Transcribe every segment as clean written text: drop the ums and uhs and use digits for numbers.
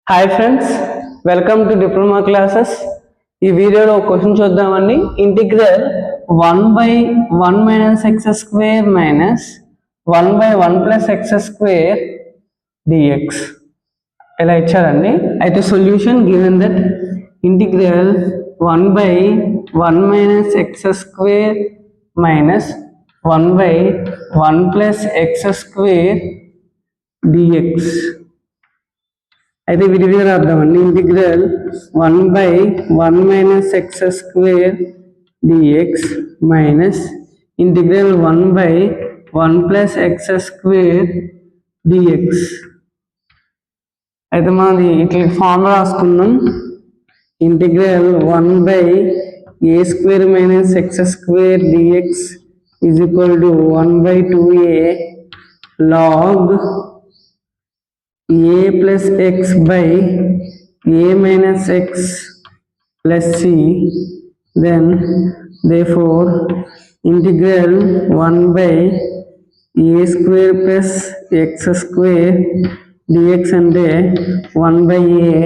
Hi friends, welcome to diploma classes. ఈ వీడియోలో ఒక క్వశ్చన్ చూద్దామండి. ఇంటిగ్రల్ 1/1 - x² - 1/1 + x² dx ఇలా ఇచ్చారండి. అయితే solution given that integral 1/1 - x² - 1/1 + x² dx. అయితే విడివిగా రాద్దామండి. Integral 1/1 - x² dx minus integral 1/1 + x² dx. అయితే మనది ఇట్లా ఫార్ములా రాసుకుందాం. Integral 1/a² - x² dx is equal to 1/2a log a plus x by a minus x plus c. Then therefore integral 1/a² plus x² dx అంటే 1/a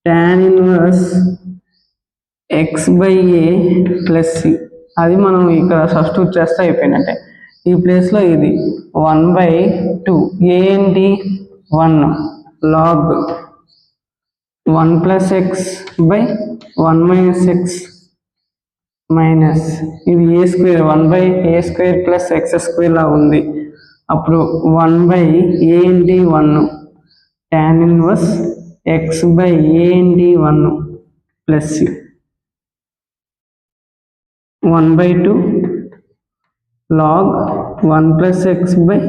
tan inverse x by a plus c. అది మనం ఇక్కడ substitute చేస్తే అయిపోయినట్టే. ఈ ప్లేస్లో ఇది 1/2 a ఏంటి 1 log 1 plus x by 1 minus x minus ఇది a² 1/a² plus x² లా ఉంది. అప్పుడు 1/a ఏంటి 1 tan inverse x by a ఏంటి 1 plus c 1/2 log 1 plus x by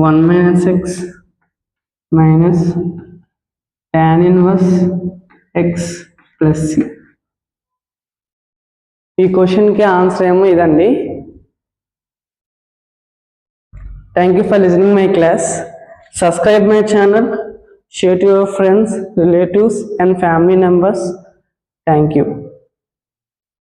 1 minus x minus tan inverse x plus c. ఈ క్వశ్చన్కి answer ఏమో ఇదండి. Thank you for listening my class. Subscribe my channel, share to your friends, relatives and family members. Thank you.